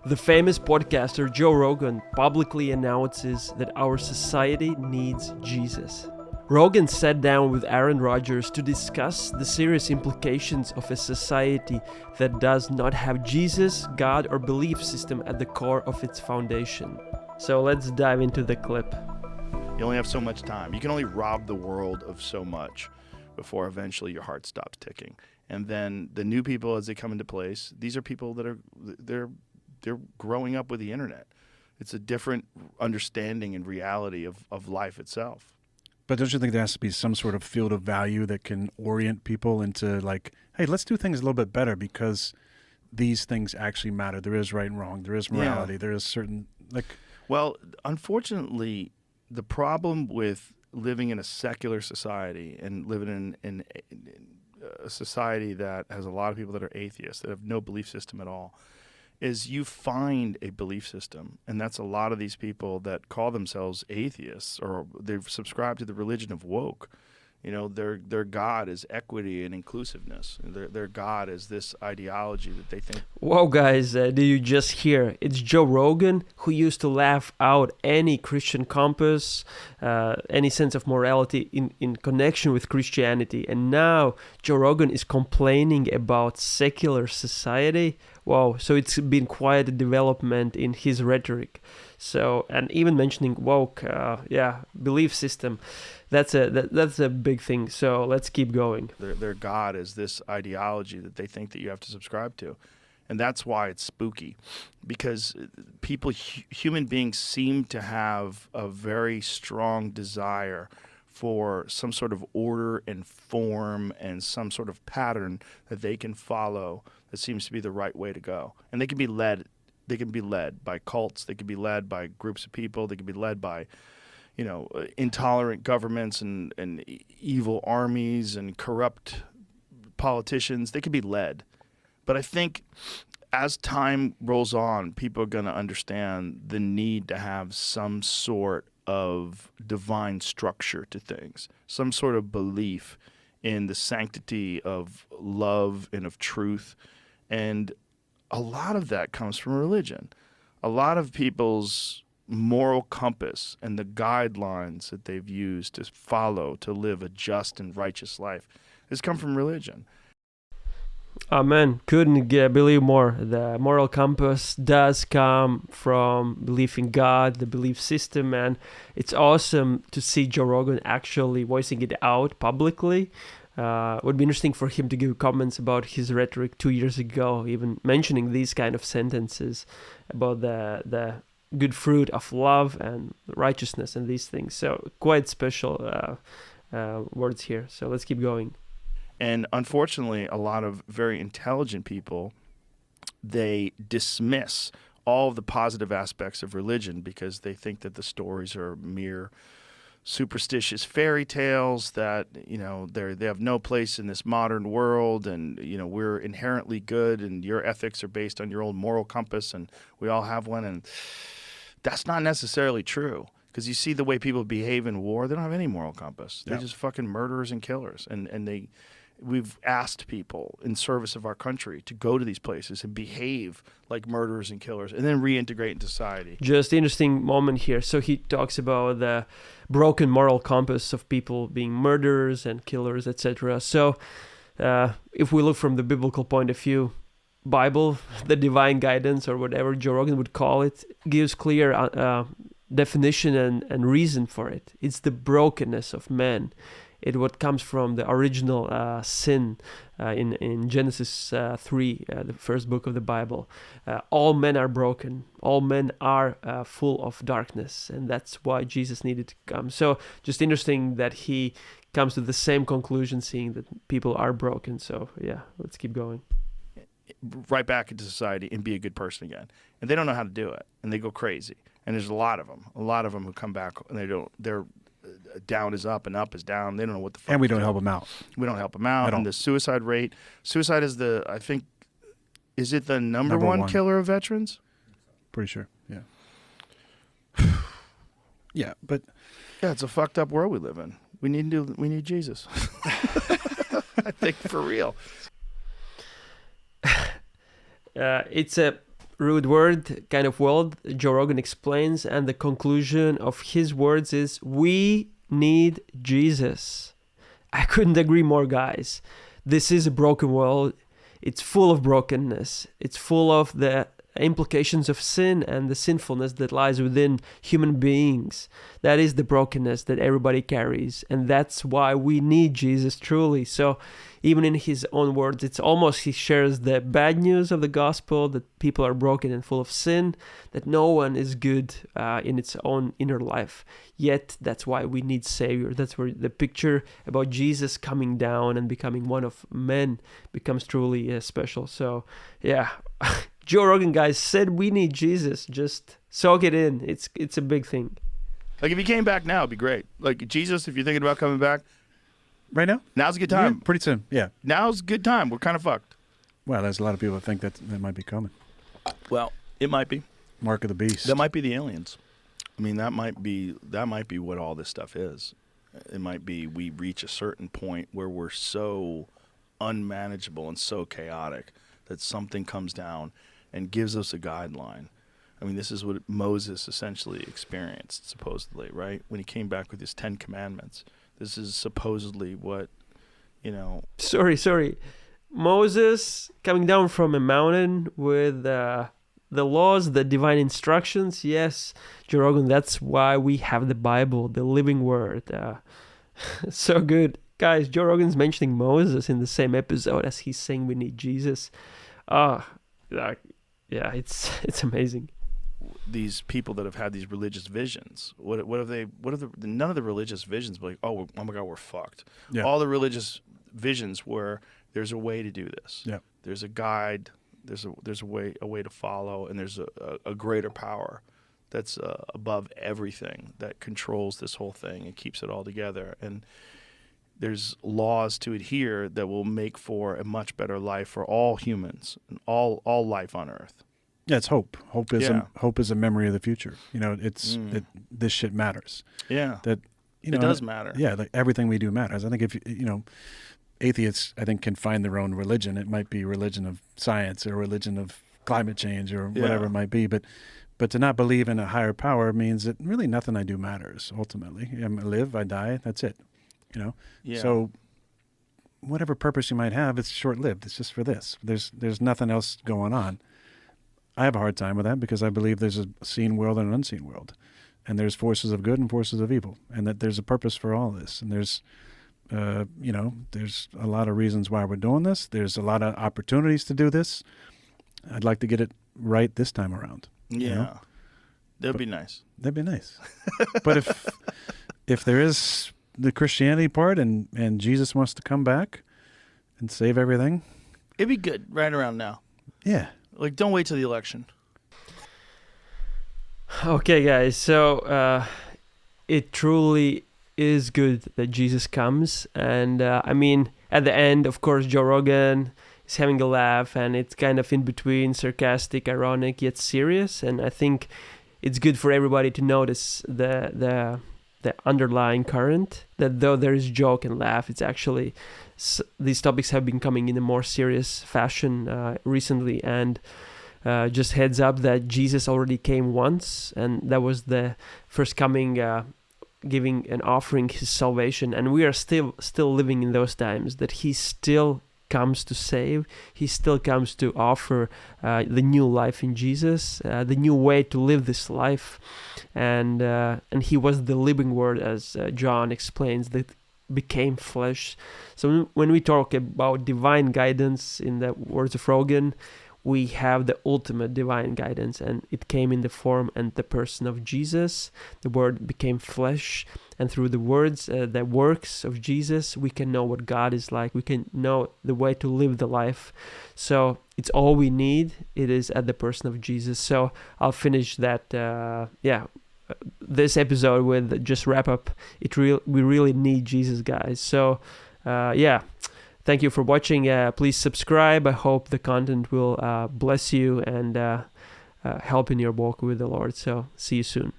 The famous podcaster Joe Rogan publicly announces that our society needs Jesus. Rogan sat down with Aaron Rodgers to discuss the serious implications of a society that does not have Jesus, God, or belief system at the core of its foundation. So let's dive into the clip. You only have so much time. You can only rob the world of so much before eventually your heart stops ticking. And then the new people, as they come into place, these are people that are they're growing up with the internet. It's a different understanding and reality of life itself. But don't you think there has to be some sort of field of value that can orient people into like, hey, let's do things a little bit better because these things actually matter. There is right and wrong. There is morality. Yeah. There is certain Well, unfortunately, the problem with living in a secular society and living in a society that has a lot of people that are atheists, that have no belief system at all, is you find a belief system, and that's a lot of these people that call themselves atheists, or they've subscribed to the religion of woke. You know, their God is equity and inclusiveness. Their God is this ideology that they think. Whoa, guys, did you just hear? It's Joe Rogan, who used to laugh out any Christian compass, any sense of morality in connection with Christianity. And now Joe Rogan is complaining about secular society. Wow, so it's been quite a development in his rhetoric. So, and even mentioning woke, belief system, that's a big thing. So let's keep going. Their God is this ideology that they think that you have to subscribe to. And that's why it's spooky, because human beings seem to have a very strong desire for some sort of order and form and some sort of pattern that they can follow that seems to be the right way to go. And they can be led. They can be led by cults. They can be led by groups of people. They can be led by, intolerant governments and evil armies and corrupt politicians. They can be led. But I think as time rolls on, people are going to understand the need to have some sort of divine structure to things, some sort of belief in the sanctity of love and of truth. And a lot of that comes from religion. A lot of people's moral compass and the guidelines that they've used to follow to live a just and righteous life has come from religion. Amen. Couldn't believe more. The moral compass does come from belief in God, the belief system, and it's awesome to see Joe Rogan actually voicing it out publicly. Would be interesting for him to give comments about his rhetoric 2 years ago, even mentioning these kind of sentences about the good fruit of love and righteousness and these things. So quite special words here. So let's keep going. And unfortunately, a lot of very intelligent people, they dismiss all of the positive aspects of religion because they think that the stories are mere superstitious fairy tales that, they have no place in this modern world, and, we're inherently good and your ethics are based on your own moral compass and we all have one. And that's not necessarily true, because you see the way people behave in war. They don't have any moral compass. They're just fucking murderers and killers. And we've asked people in service of our country to go to these places and behave like murderers and killers and then reintegrate into society. Just interesting moment here. So he talks about the broken moral compass of people being murderers and killers, etc. So if we look from the biblical point of view, Bible, the divine guidance or whatever Joe Rogan would call it, gives clear definition and reason for it. It's the brokenness of man. It what comes from the original sin in Genesis 3, the first book of the Bible. All men are broken. All men are full of darkness, and that's why Jesus needed to come. So just interesting that he comes to the same conclusion, seeing that people are broken. So yeah, let's keep going. Right back into society and be a good person again. And they don't know how to do it, and they go crazy. And there's a lot of them who come back and they're down is up and up is down. They don't know what the fuck. And we don't help them out. We don't help them out. And the suicide is is it the number one killer of veterans? Pretty sure, yeah. Yeah, but yeah, it's a fucked up world we live in. We need Jesus. I think for real. It's a rude word kind of world, Joe Rogan explains, and the conclusion of his words is, we need Jesus. I couldn't agree more, guys. This is a broken world. It's full of brokenness. It's full of the implications of sin and the sinfulness that lies within human beings. That is the brokenness that everybody carries, and that's why we need Jesus truly. So even in his own words, it's almost he shares the bad news of the gospel, that people are broken and full of sin, that no one is good in its own inner life. Yet that's why we need Savior. That's where the picture about Jesus coming down and becoming one of men becomes truly special. So yeah, Joe Rogan, guys, said we need Jesus. Just soak it in. It's a big thing. Like if he came back now, it'd be great. Like Jesus, if you're thinking about coming back, Right now? now's a good time. Yeah, pretty soon. Yeah. Now's a good time. We're kind of fucked. Well, there's a lot of people that think that might be coming. Well, it might be. Mark of the beast. That might be the aliens. I mean, that might be what all this stuff is. It might be we reach a certain point where we're so unmanageable and so chaotic that something comes down and gives us a guideline. I mean, this is what Moses essentially experienced, supposedly, right? When he came back with his 10 commandments. This is supposedly what, Sorry. Moses coming down from a mountain with the laws, the divine instructions. Yes, Joe Rogan, that's why we have the Bible, the living word. So good. Guys, Joe Rogan's mentioning Moses in the same episode as he's saying we need Jesus. Yeah, it's amazing. These people that have had these religious visions, what have none of the religious visions be like, oh my God, we're fucked. Yeah. All the religious visions were, there's a way to do this. Yeah. There's a guide, there's a way to follow, and there's a greater power that's above everything, that controls this whole thing and keeps it all together. And there's laws to adhere that will make for a much better life for all humans and all life on Earth. Yeah, it's hope. Hope is Yeah. hope is a memory of the future. This shit matters. Yeah, That it does matter. Yeah, like everything we do matters. I think if atheists, I think, can find their own religion. It might be religion of science or religion of climate change or whatever it might be. But to not believe in a higher power means that really nothing I do matters. Ultimately, I live, I die. That's it. Yeah. So whatever purpose you might have, it's short-lived. It's just for this. There's nothing else going on. I have a hard time with that because I believe there's a seen world and an unseen world, and there's forces of good and forces of evil, and that there's a purpose for all this. And there's, there's a lot of reasons why we're doing this. There's a lot of opportunities to do this. I'd like to get it right this time around. Yeah, that'd be nice. That'd be nice. But if there is the Christianity part and Jesus wants to come back and save everything, It'd be good right around now. yeah. Like, don't wait till the election. Okay, guys, so it truly is good that Jesus comes. And at the end, of course, Joe Rogan is having a laugh, and it's kind of in between sarcastic, ironic, yet serious. And I think it's good for everybody to notice the underlying current, that though there is joke and laugh, it's actually these topics have been coming in a more serious fashion recently. And just heads up that Jesus already came once, and that was the first coming, giving and offering his salvation. And we are still living in those times, that he still comes to save. He still comes to offer the new life in Jesus, the new way to live this life. And he was the living word, as John explains, that became flesh. So when we talk about divine guidance in the words of Rogan, we have the ultimate divine guidance, and it came in the form and the person of Jesus. The word became flesh, and through the words, the works of Jesus, we can know what God is like. We can know the way to live the life. So it's all we need. It is at the person of Jesus. So I'll finish that, this episode with just wrap up. We really need Jesus, guys. So thank you for watching. Please subscribe. I hope the content will bless you and help in your walk with the Lord. So see you soon.